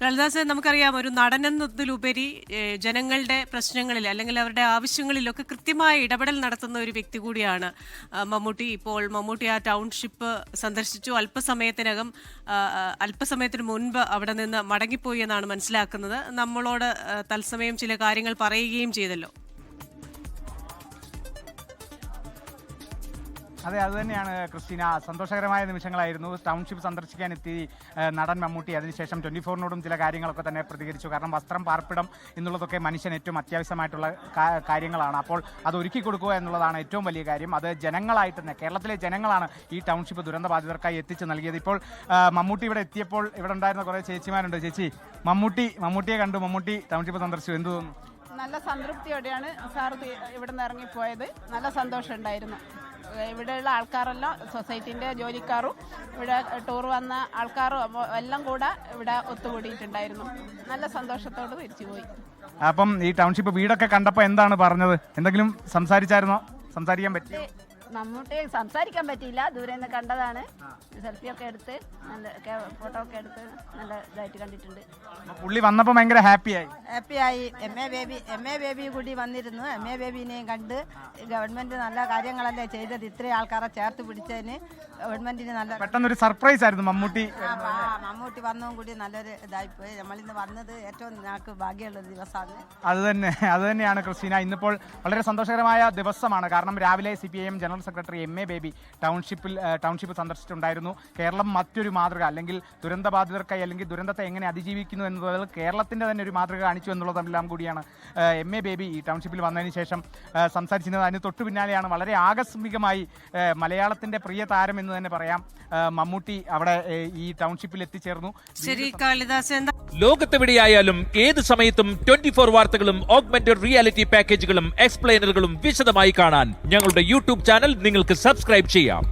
ലളിതാസെ, നമുക്കറിയാം ഒരു നടനെന്നതിലുപരി ജനങ്ങളുടെ പ്രശ്നങ്ങളിൽ അല്ലെങ്കിൽ അവരുടെ ആവശ്യങ്ങളിലൊക്കെ കൃത്യമായ ഇടപെടൽ നടത്തുന്ന ഒരു വ്യക്തി കൂടിയാണ് മമ്മൂട്ടി. ഇപ്പോൾ മമ്മൂട്ടി ആ ടൗൺഷിപ്പ് സന്ദർശിച്ചു. അല്പസമയത്തിന് മുൻപ് അവിടെ നിന്ന് മടങ്ങിപ്പോയി എന്നാണ് മനസ്സിലാക്കുന്നത്. നമ്മളോട് തത്സമയം ചില കാര്യങ്ങൾ പറയുകയും ചെയ്തല്ലോ. അതെ, അത് തന്നെയാണ് ക്രിസ്റ്റീന. സന്തോഷകരമായ നിമിഷങ്ങളായിരുന്നു. ടൗൺഷിപ്പ് സന്ദർശിക്കാൻ എത്തി നടൻ മമ്മൂട്ടി. അതിനുശേഷം 24നോടും ചില കാര്യങ്ങളൊക്കെ തന്നെ പ്രതികരിച്ചു. കാരണം വസ്ത്രം, പാർപ്പിടം എന്നുള്ളതൊക്കെ മനുഷ്യന് ഏറ്റവും അത്യാവശ്യമായിട്ടുള്ള കാര്യങ്ങളാണ്. അപ്പോൾ അത് ഒരുക്കി കൊടുക്കുക എന്നുള്ളതാണ് ഏറ്റവും വലിയ കാര്യം. അത് ജനങ്ങളായിട്ട് തന്നെ, കേരളത്തിലെ ജനങ്ങളാണ് ഈ ടൗൺഷിപ്പ് ദുരന്ത ബാധിതർക്കായി എത്തിച്ച് നൽകിയത്. ഇപ്പോൾ മമ്മൂട്ടി ഇവിടെ എത്തിയപ്പോൾ ഇവിടെ ഉണ്ടായിരുന്ന കുറേ ചേച്ചിമാരുണ്ട്. ചേച്ചി, മമ്മൂട്ടിയെ കണ്ടു, മമ്മൂട്ടി ടൗൺഷിപ്പ് സന്ദർശിച്ചു, എന്ത് തോന്നുന്നു? നല്ല സംതൃപ്തിയോടെയാണ് സാർ ഇവിടെ നിന്ന് ഇറങ്ങിപ്പോയത്. നല്ല സന്തോഷമുണ്ടായിരുന്നു. ഇവിടെയുള്ള ആൾക്കാരെല്ലാം, സൊസൈറ്റീൻ്റെ ജോലിക്കാരും ഇവിടെ ടൂർ വന്ന ആൾക്കാരും എല്ലാം കൂടെ ഇവിടെ ഒത്തുകൂടിയിട്ടുണ്ടായിരുന്നു. നല്ല സന്തോഷത്തോട് തിരിച്ചുപോയി. അപ്പം ഈ ടൗൺഷിപ്പ് വീടൊക്കെ കണ്ടപ്പോൾ എന്താണ് പറഞ്ഞത്? എന്തെങ്കിലും സംസാരിച്ചായിരുന്നോ? സംസാരിക്കാൻ പറ്റി? മമ്മൂട്ടി സംസാരിക്കാൻ പറ്റിയില്ല, ദൂരെ നിന്ന് കണ്ടതാണ്. സെൽഫിയൊക്കെ എടുത്ത് നല്ല ഫോട്ടോ ഒക്കെ എടുത്ത് നല്ല ഇതായിട്ട് കണ്ടിട്ടുണ്ട്. പുള്ളി വന്നപ്പോൾ ഭയങ്കര ഹാപ്പിയായി. എം എ ബേബി കൂടി വന്നിരുന്നു. എം എ ബേബിനെയും കണ്ട് ഗവൺമെന്റ് നല്ല കാര്യങ്ങളല്ലേ ചെയ്തത്. ഇത്രയും ആൾക്കാരെ ചേർത്ത് പിടിച്ചതിന് ഗവൺമെന്റിന് നല്ല പെട്ടെന്നൊരു സർപ്രൈസ് ആയിരുന്നു മമ്മൂട്ടി വന്നതും കൂടി നല്ലൊരു ഇതായിപ്പോയി. നമ്മളിന്ന് വന്നത് ഏറ്റവും ഞങ്ങൾക്ക് ഭാഗ്യമുള്ളൊരു ദിവസമാണ്. അത് തന്നെയാണ് ക്രിസ്റ്റീന. ഇന്നിപ്പോൾ വളരെ സന്തോഷകരമായ ദിവസമാണ്. കാരണം രാവിലെ CPIM general secretary M A Baby township സന്ദർശിച്ചിട്ടുണ്ടായിരുന്നു. കേരളം മറ്റൊരു മാതൃക, അല്ലെങ്കിൽ ദുരന്തബാധിതർക്കായി അല്ലെങ്കിൽ ദുരന്തത്തെ എങ്ങനെ അതിജീവിക്കുന്നു എന്നുള്ളത് കേരളത്തിൻ്റെ തന്നെ ഒരു മാതൃക കാണിച്ചു എന്നുള്ളതെല്ലാം കൂടിയാണ് എം എ ബേബി ഈ ടൗൺഷിപ്പിൽ വന്നതിന് ശേഷം സംസാരിച്ചിരുന്നത്. അതിന് തൊട്ടു പിന്നാലെയാണ് വളരെ ആകസ്മികമായി മലയാളത്തിൻ്റെ പ്രിയ താരം എന്ന് തന്നെ പറയാം, മമ്മൂട്ടി അവിടെ ഈ ടൗൺഷിപ്പിൽ എത്തിച്ചേർന്നു. ശരി കാളിദാസ്, ലോകത്തെവിടെയായാലും ഏത് സമയത്തും 24 വാർത്തകളും ഓഗ്മെന്റഡ് റിയാലിറ്റി പാക്കേജുകളും എക്സ്പ്ലെയിനറുകളും വിശദമായി കാണാൻ ഞങ്ങളുടെ യൂട്യൂബ് ചാനൽ നിങ്ങൾക്ക് സബ്സ്ക്രൈബ് ചെയ്യാം.